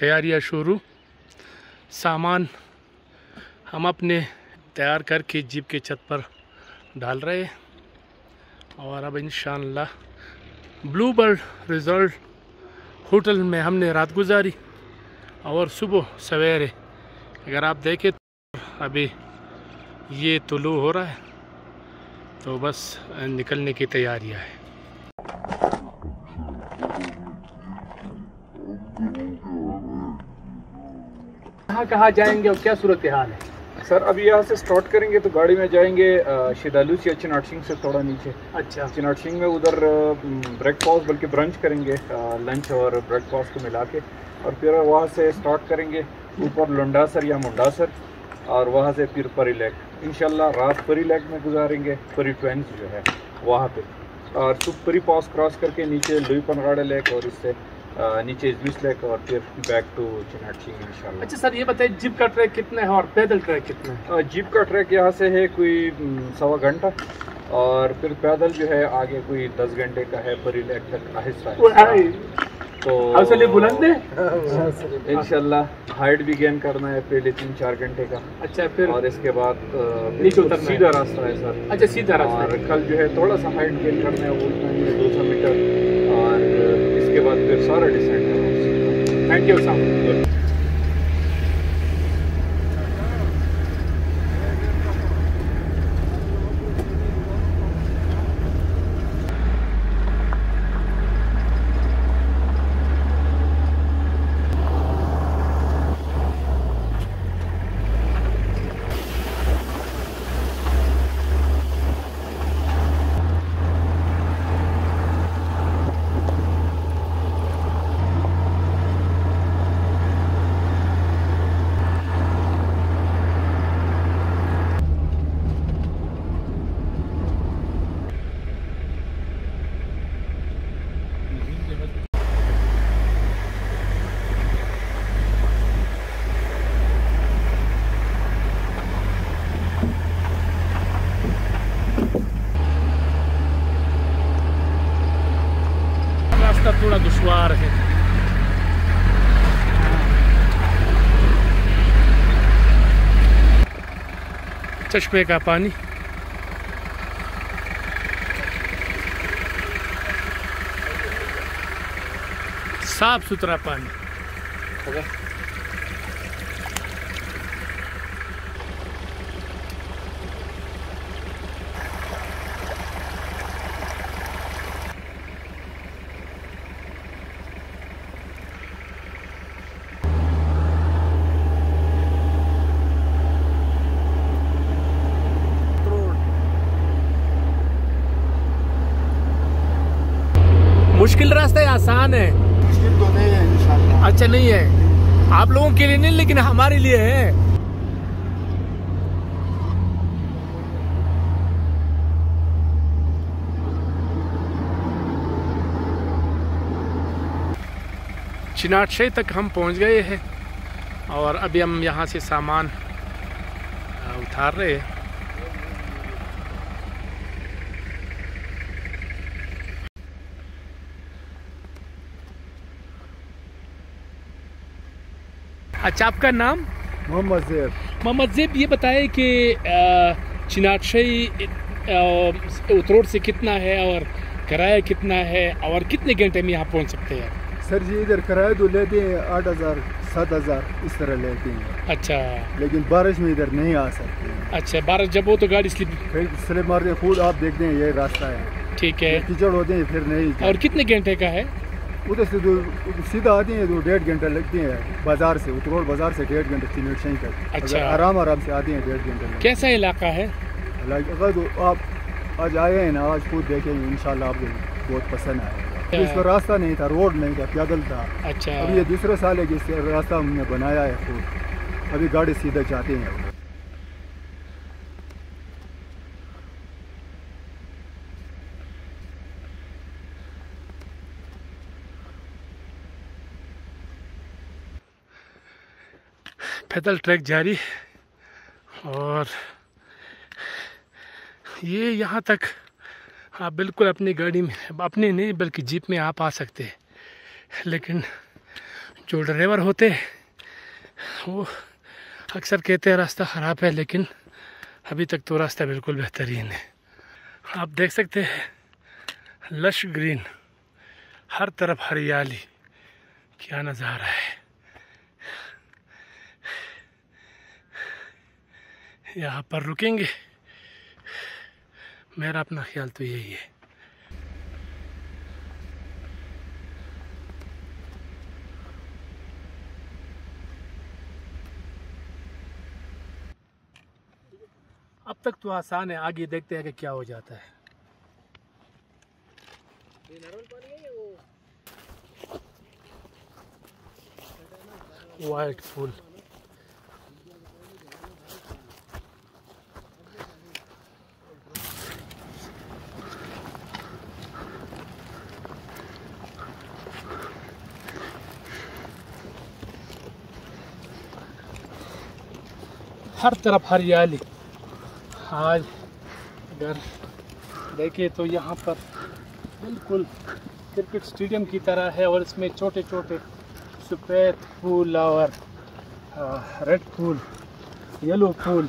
तैयारियां शुरू। सामान हम अपने तैयार करके जीप के छत पर डाल रहे हैं और अब इंशाअल्लाह ब्लू बर्ड रिजॉर्ट होटल में हमने रात गुजारी और सुबह सवेरे अगर आप देखें तो अभी ये तुलू हो रहा है, तो बस निकलने की तैयारियां है। कहाँ जाएंगे और क्या सूरत हाल है सर? अभी यहाँ से स्टार्ट करेंगे तो गाड़ी में जाएंगे शिदालूस या चिनाट सिंह से थोड़ा नीचे। अच्छा, चिनाट सिंह में उधर ब्रेकफास्ट बल्कि ब्रंच करेंगे, लंच और ब्रेकफास्ट को मिला के, और फिर वहाँ से स्टार्ट करेंगे ऊपर लुंडासर या मुंडासर और वहाँ से फिर परी लेक। इंशाल्लाह रात परी लेक में गुजारेंगे, परी ट्वेंस जो है वहाँ पे, और परी पास क्रॉस करके नीचे लुई पनगाड़ा लेक और इससे नीचे इजलिस लेक और फिर बैक टू चिनाट सिंह इंशाल्लाह। अच्छा सर, ये बताइए जीप का ट्रैक कितना है और पैदल ट्रैक कितना है? जीप का ट्रैक यहाँ से है कोई 1.25 घंटा और फिर पैदल जो है आगे कोई 10 घंटे का है परी लेक तक आहिस्ता। तो बुलंद है इंशाल्लाह हाइट भी गेन करना है पहले 3-4 घंटे का। अच्छा, फिर और इसके बाद नीचे उतरना सीधा रास्ता है सर। अच्छा, सीधा रास्ता। और कल जो है थोड़ा सा हाइट गेन करना है, वो इतना ही है 200 मीटर, और इसके बाद फिर सारा डिसेंट है। Thank you sir. रास्ता थोड़ा दुश्वार है। चश्मे का पानी साफ सुथरा पानी। मुश्किल रास्ता है, आसान है? मुश्किल तो नहीं है इंशाल्लाह। अच्छा, नहीं है आप लोगों के लिए नहीं, लेकिन हमारे लिए है। चिनाट सिंह तक हम पहुंच गए हैं और अभी हम यहाँ से सामान उतार रहे हैं। अच्छा, आपका नाम? मोहम्मद ज़ेब। मोहम्मद ज़ेब, ये बताएं कि चिनाट सिंह उतरोड से कितना है और किराया कितना है और कितने घंटे में यहाँ पहुँच सकते हैं? सर जी इधर किराया तो लेते हैं 8,000 7,000 इस तरह लेते हैं। अच्छा, लेकिन बारिश में इधर नहीं आ सकते हैं। अच्छा, बारिश जब हो तो गाड़ी स्लिप मारते हैं, खुद आप देखते हैं ये रास्ता है। ठीक है, कीचड़ होते हैं फिर नहीं। और कितने घंटे का है? उधर से सीधा आते हैं तो 1.5 घंटा लगते हैं बाजार से, उतरोड बाजार से 1.5 घंटे चिनाट सिंह तक। अच्छा, आराम से आते हैं 1.5 घंटे। कैसा इलाका है? अगर तो आप आज आए हैं ना, आज खुद देखेंगे इंशाल्लाह आपको बहुत पसंद आएगा। इस पर रास्ता नहीं था, रोड नहीं था, पैदल था। अच्छा, अभी ये दूसरा साल है जिस रास्ता हमने बनाया है खुद, अभी गाड़ी सीधा जाते हैं। पैदल ट्रैक जारी और ये यहाँ तक आप बिल्कुल अपनी गाड़ी में, अपने नहीं बल्कि जीप में आप आ सकते हैं, लेकिन जो ड्राइवर होते वो अक्सर कहते हैं रास्ता ख़राब है, लेकिन अभी तक तो रास्ता बिल्कुल बेहतरीन है। आप देख सकते हैं लश ग्रीन, हर तरफ हरियाली, क्या नज़ारा है। यहाँ पर रुकेंगे, मेरा अपना ख्याल तो यही है। अब तक तो आसान है, आगे देखते हैं कि क्या हो जाता है। वाइट फूल, हर तरफ हरियाली। आज अगर देखें तो यहाँ पर बिल्कुल क्रिकेट स्टेडियम की तरह है, और इसमें छोटे छोटे सफ़ेद फूल और रेड फूल, येलो फूल।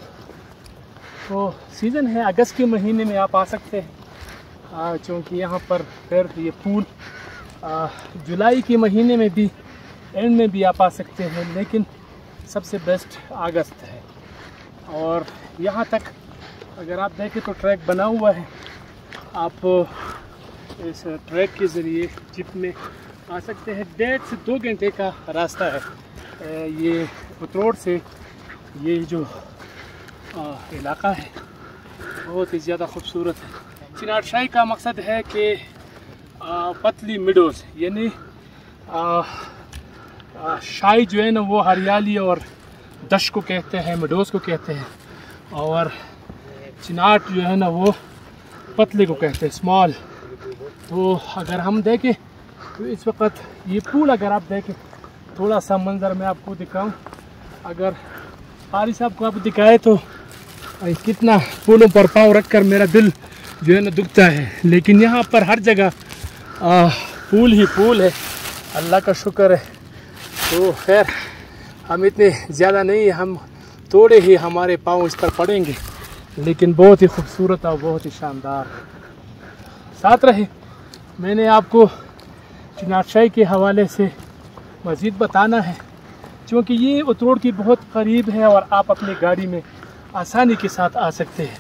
तो सीज़न है, अगस्त के महीने में आप आ सकते हैं, क्योंकि यहाँ पर फिर ये फूल जुलाई के महीने में भी, एंड में भी आप आ सकते हैं, लेकिन सबसे बेस्ट अगस्त है। और यहाँ तक अगर आप देखें तो ट्रैक बना हुआ है, आप इस ट्रैक के ज़रिए जिप में आ सकते हैं। 1.5 से 2 घंटे का रास्ता है। ये उतरोड़ से ये जो इलाका है बहुत ही ज़्यादा खूबसूरत है। चिनारशाही का मकसद है कि पतली मिडोज़, यानी शाही जो है ना वो हरियाली और दश को कहते हैं, मिडोज़ को कहते हैं, और चिनाट जो है ना वो पतले को कहते हैं, स्मॉल। तो अगर हम देखें तो इस वक्त ये पुल, अगर आप देखें थोड़ा सा मंजर मैं आपको दिखाऊं, अगर पारी साहब को आप दिखाए तो कितना पुलों पर पाँव रख कर मेरा दिल जो है ना दुखता है। लेकिन यहाँ पर हर जगह पुल ही पुल है, अल्लाह का शुक्र है। तो खैर हम इतने ज़्यादा नहीं, हम थोड़े ही हमारे पाँव इस पर पड़ेंगे, लेकिन बहुत ही खूबसूरत और बहुत ही शानदार। साथ रहे, मैंने आपको चिनारशाही के हवाले से मज़ीद बताना है, क्योंकि ये उतरोड़ की बहुत करीब है और आप अपनी गाड़ी में आसानी के साथ आ सकते हैं,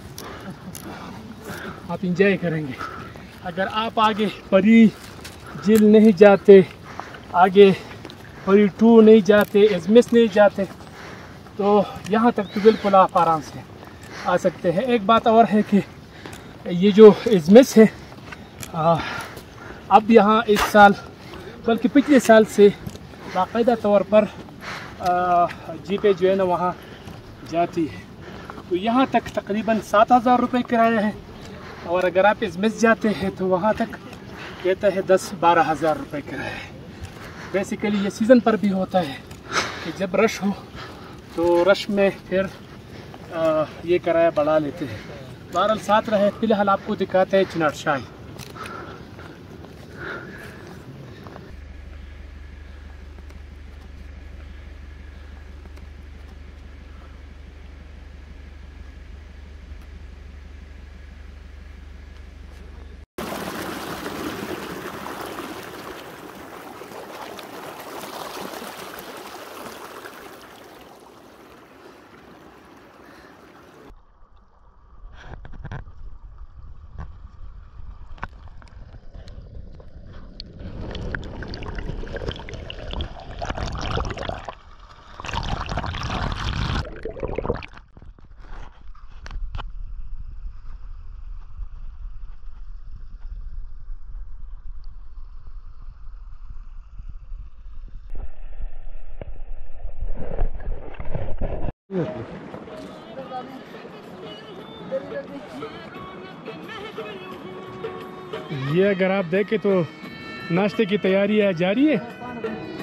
आप इंजॉय करेंगे। अगर आप आगे परी झील नहीं जाते, आगे परी 2 नहीं जाते, इज़मिस नहीं जाते, तो यहाँ तक तो बिल्कुल आप आराम से आ सकते हैं। एक बात और है कि ये जो इज़मिस है, अब यहाँ इस साल बल्कि पिछले साल से बाकायदा तौर पर जीपें जो है ना वहाँ जाती है। तो यहाँ तक तकरीबन 7,000 रुपये किराया है, और अगर आप इज़मिस जाते हैं तो वहाँ तक कहता है 10-12 हज़ार रुपये किराया है। बेसिकली ये सीज़न पर भी होता है कि जब रश हो तो रश में फिर ये किराया बढ़ा लेते हैं। बहरहाल साथ रहे, फ़िलहाल आपको दिखाते हैं चिनारशाही। ये अगर आप देखें तो नाश्ते की तैयारी है जारी है।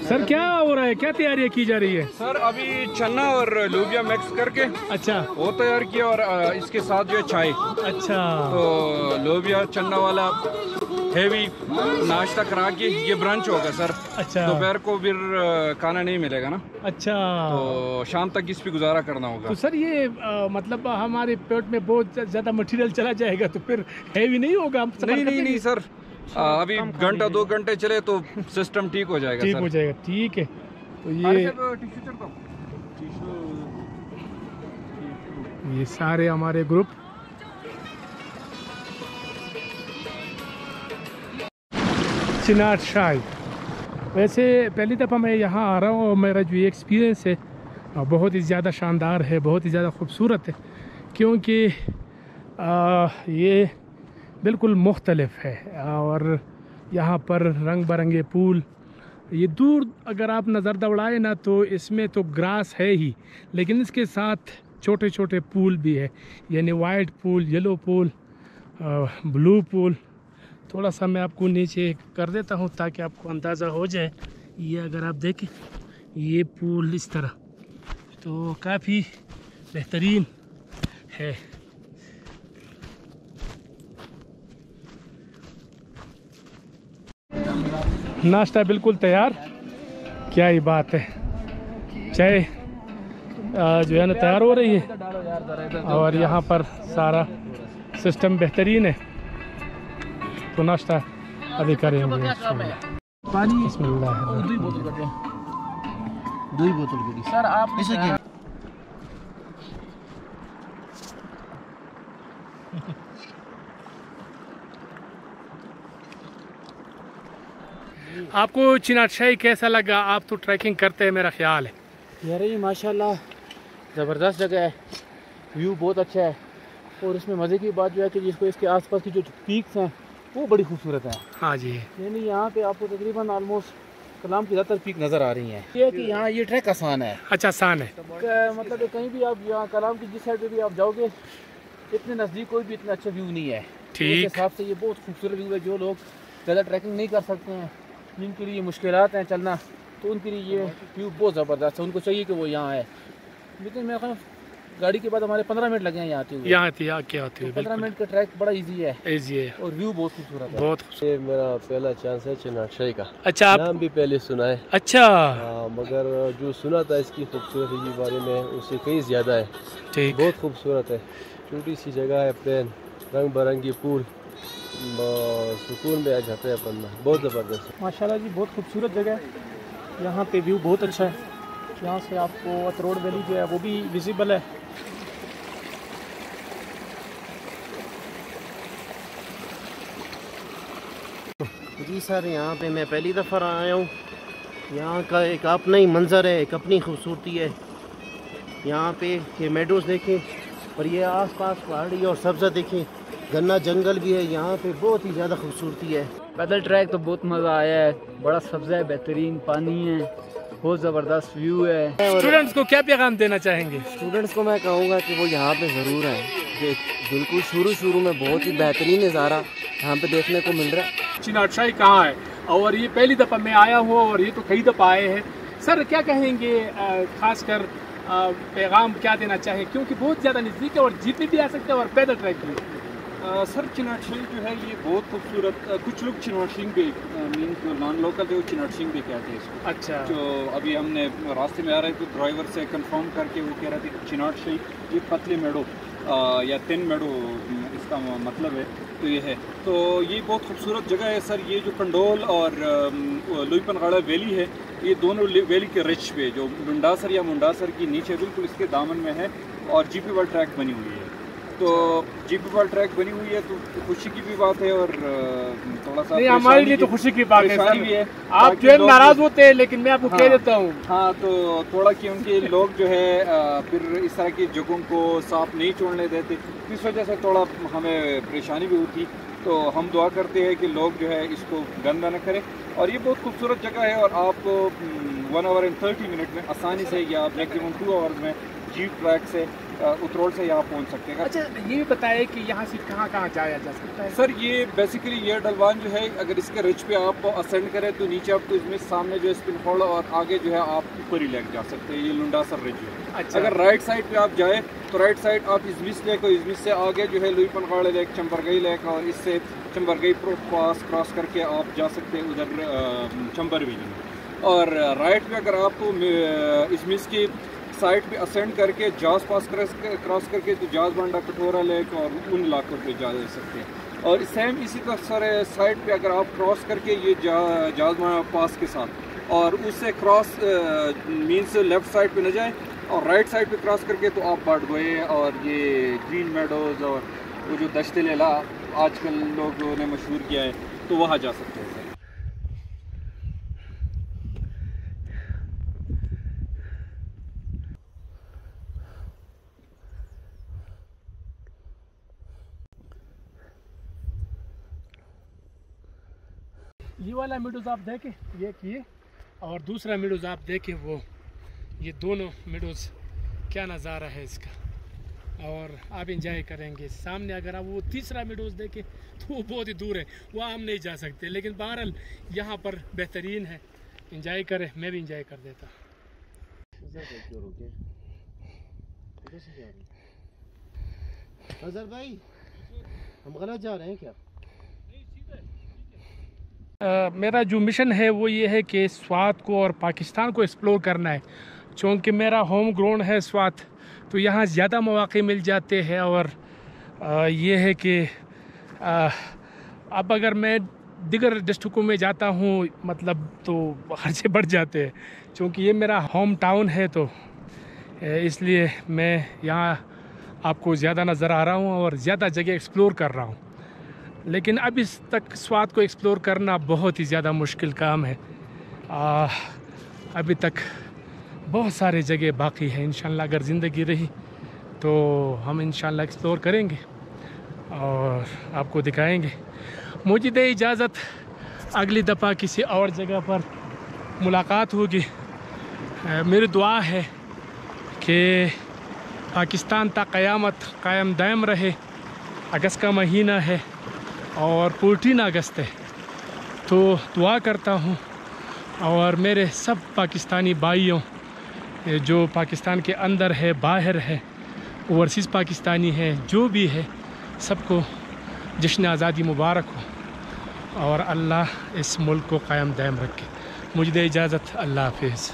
सर क्या हो रहा है, क्या तैयारियां की जा रही है? सर अभी चना और लोबिया मिक्स करके अच्छा वो तैयार किया, और इसके साथ जो है चाय। अच्छा, तो लोबिया चना वाला हेवी नाश्ता करा के ये ब्रंच होगा सर। अच्छा दोपहर को फिर खाना नहीं मिलेगा ना, अच्छा, तो शाम तक इस पे गुजारा करना होगा। तो सर ये मतलब हमारे पेट में बहुत ज़्यादा मटेरियल चला जाएगा तो फिर हैवी नहीं होगा? हम सफर नहीं नहीं सर, अभी घंटा 2 घंटे चले तो सिस्टम ठीक हो जाएगा। ठीक सर हो जाएगा, ठीक है। तो ये सारे हमारे ग्रुप चिनार शाही। वैसे पहली दफ़ा मैं यहाँ आ रहा हूँ और मेरा जो ये एक्सपीरियंस है बहुत ही ज़्यादा शानदार है, बहुत ही ज़्यादा खूबसूरत है, क्योंकि ये बिल्कुल मुख्तलिफ है और यहाँ पर रंग बिरंगे पुल। ये दूर अगर आप नज़र दौड़ाए ना तो इसमें तो ग्रास है ही, लेकिन इसके साथ छोटे छोटे पुल भी है, यानी वाइट पुल, येलो पुल, ब्लू पुल। थोड़ा सा मैं आपको नीचे कर देता हूँ ताकि आपको अंदाज़ा हो जाए। ये अगर आप देखें ये पुल इस तरह तो काफ़ी बेहतरीन है। नाश्ता बिल्कुल तैयार, क्या ही बात है। चाय जो है ना तैयार हो रही है और यहाँ पर सारा सिस्टम बेहतरीन है। तो नाश्ता अभी करेंगे पानी। बिस्मिल्लाह। दो ही बोतल सर आप इसे आपको चिनार शाही कैसा लगा? आप तो ट्रैकिंग करते हैं मेरा ख्याल है। यार ये माशाल्लाह ज़बरदस्त जगह है, व्यू बहुत अच्छा है और इसमें मज़े की बात जो है कि जिसको इसके आसपास की जो पीक्स हैं वो बड़ी खूबसूरत है। हाँ जी, यानी यहाँ पे आपको तकरीबन ऑलमोस्ट कलाम की ज़्यादातर पीक नज़र आ रही हैं। ये है कि यहाँ ये ट्रैक आसान है। अच्छा आसान है, मतलब कहीं भी आप यहाँ कलाम की जिस साइड पे भी आप जाओगे इतने नज़दीक कोई भी इतना अच्छा व्यू नहीं है। ठीक। उस हिसाब से ये बहुत खूबसूरत व्यू है। जो लोग ज़्यादा ट्रैकिंग नहीं कर सकते हैं, जिनके लिए मुश्किलात हैं चलना, तो उनके लिए ये व्यू बहुत ज़बरदस्त है। उनको चाहिए कि वो यहाँ है। लेकिन मैं कहूँ गाड़ी के बाद हमारे 15 मिनट लगे हैं यहाँ आते हुए। यहाँ क्या होती है? 15 मिनट का ट्रैक बड़ा इजी है, इजी है और व्यू बहुत खूबसूरत है। बहुत। ये मेरा पहला चांस है चिनार शाही का। अच्छा, आप नाम भी पहले सुना है। अच्छा, मगर जो सुना था इसकी खूबसूरती के बारे में उससे कहीं ज़्यादा है। ठीक, बहुत खूबसूरत है, छोटी सी जगह है, प्लेन, रंग बिरंगी पुल, सुकून में आ जाता है बंदा, बहुत ज़बरदस्त है। माशाल्लाह जी बहुत खूबसूरत जगह है। यहाँ पे व्यू बहुत अच्छा है। यहाँ से आपको अतरोड़ वैली जो है वो भी विजिबल है। जी सर, यहाँ पे मैं पहली दफ़ा आया हूँ। यहाँ का एक अपना ही मंज़र है, एक अपनी खूबसूरती है। यहाँ पे ये मेडोज़ देखें और ये आसपास पहाड़ी और सब्ज़ा देखें, गन्ना जंगल भी है। यहाँ पे बहुत ही ज़्यादा खूबसूरती है। पैदल ट्रैक तो बहुत मज़ा आया है, बड़ा सब्ज़ा है, बेहतरीन पानी है, बहुत ज़बरदस्त व्यू है। स्टूडेंट्स को क्या पैगाम देना चाहेंगे? स्टूडेंट्स को मैं कहूँगा कि वो यहाँ पे ज़रूर आए। बिल्कुल शुरू में बहुत ही बेहतरीन नज़ारा यहाँ पे देखने को मिल रहा है। चिनार शाही कहाँ है? और ये पहली दफ़ा मैं आया हूँ और ये तो कई दफ़ा आए हैं। सर क्या कहेंगे, खासकर पैगाम क्या देना चाहें, क्योंकि बहुत ज़्यादा नज़दीक है और जीतने भी आ सकते हैं और पैदल ट्रैक भी। सर चिनार शाही जो है ये बहुत खूबसूरत, कुछ लोग चिनार सिंह भी मीन जो नॉन लोकल थे वो चिनार सिंह भी कहते हैं इसको। अच्छा, जो अभी हमने रास्ते में आ रहे थे ड्राइवर से कंफर्म करके वो कह रहे थे कि चिनार शाही ये पतले मेडो या तिन मेडो इसका मतलब है, तो ये है। तो ये बहुत खूबसूरत जगह है सर। ये जो कंडोल और लुईपनगाड़ा वैली है, ये दोनों वैली के रिच पे जो लुंडासर या मुंडासर की नीचे बिल्कुल इसके दामन में है और जीपी वर्ल्ड ट्रैक बनी हुई है। तो जीपी वर्ल्ड ट्रैक बनी हुई है तो खुशी की भी बात है और थोड़ा सा हमारे लिए तो खुशी की बात है सर। भी है। आप जो है नाराज होते हैं, लेकिन मैं आपको कह देता हूँ हाँ, तो थोड़ा क्योंकि लोग जो है फिर इस तरह की जगहों को साफ नहीं छोड़ने देते, इस वजह से थोड़ा हमें परेशानी भी होती। तो हम दुआ करते हैं कि लोग जो है इसको गंदा न करें। और ये बहुत खूबसूरत जगह है और आप 1 आवर एंड 30 मिनट में आसानी से या मैक्सिमम 2 आवर्स में जीप ट्रैक से उतरोल से यहाँ पहुँच सकते हैं। अच्छा ये भी बताएं कि यहाँ से कहाँ कहाँ जाया जा सकता है? सर ये बेसिकली ये डलवान जो है, अगर इसके रिच पे आप असेंड करें तो नीचे आपको इसमें सामने जो है स्पिन फॉल और आगे जो है आप ऊपर ही लेक जा सकते हैं, ये लुंडासर रिज है। अच्छा। अगर राइट साइड पे आप जाए तो राइट साइड आप इजमिस लेक और इजमिस से आगे जो है लुईपनगाड़े लेक, चंबरगई लेक और इससे चंबरगई पास क्रॉस करके आप जा सकते हैं उधर चंबर भी। और राइट पे अगर आपको इजमिस की साइड पे असेंड करके जाज पास क्रॉस करके तो जाज बांडा कटोरा लेक और उन इलाकों पे जा सकते हैं। और सेम इसी तरह साइड पे अगर आप क्रॉस करके ये जाज बांडा पास के साथ और उससे क्रॉस मीन्स लेफ़्ट साइड पे न जाए और राइट साइड पे क्रॉस करके तो आप बाडगोए और ये ग्रीन मेडोज़ और वो जो दश्ते लेला आजकल लोगों ने मशहूर किया है तो वहाँ जा सकते हैं सर। ये वाला मीडोज आप देखें, ये किए, और दूसरा मीडोज आप देखें, वो ये दोनों मीडोज क्या नज़ारा है इसका, और आप इंजॉय करेंगे। सामने अगर आप वो तीसरा मीडोज देखें तो वो बहुत ही दूर है, वहाँ हम नहीं जा सकते, लेकिन बहरहाल यहाँ पर बेहतरीन है, इंजॉय करें, मैं भी इंजॉय कर देता। अजहर भाई हम गलत जा रहे हैं क्या? मेरा जो मिशन है वो ये है कि स्वात को और पाकिस्तान को एक्सप्लोर करना है, चूँकि मेरा होम ग्राउंड है स्वात, तो यहाँ ज़्यादा मौक़े मिल जाते हैं। और ये है कि अब अगर मैं दिगर डिस्ट्रिक्टों में जाता हूँ मतलब तो खर्चे बढ़ जाते हैं, क्योंकि ये मेरा होम टाउन है, तो इसलिए मैं यहाँ आपको ज़्यादा नज़र आ रहा हूँ और ज़्यादा जगह एक्सप्लोर कर रहा हूँ। लेकिन अब इस तक स्वात को एक्सप्लोर करना बहुत ही ज़्यादा मुश्किल काम है। अभी तक बहुत सारे जगह बाकी हैं, इंशाल्लाह अगर ज़िंदगी रही तो हम इंशाल्लाह एक्सप्लोर करेंगे और आपको दिखाएंगे। मुझे दे इजाज़त, अगली दफ़ा किसी और जगह पर मुलाकात होगी। मेरी दुआ है कि पाकिस्तान तक क़यामत कायम दायम रहे। अगस्त का महीना है और 14 अगस्त है, तो दुआ करता हूँ और मेरे सब पाकिस्तानी भाइयों जो पाकिस्तान के अंदर है, बाहर है, ओवरसीज़ पाकिस्तानी है, जो भी है, सबको जश्न आज़ादी मुबारक हो और अल्लाह इस मुल्क को कायम दायम रखे। मुझे दे इजाज़त, अल्लाह हाफिज़।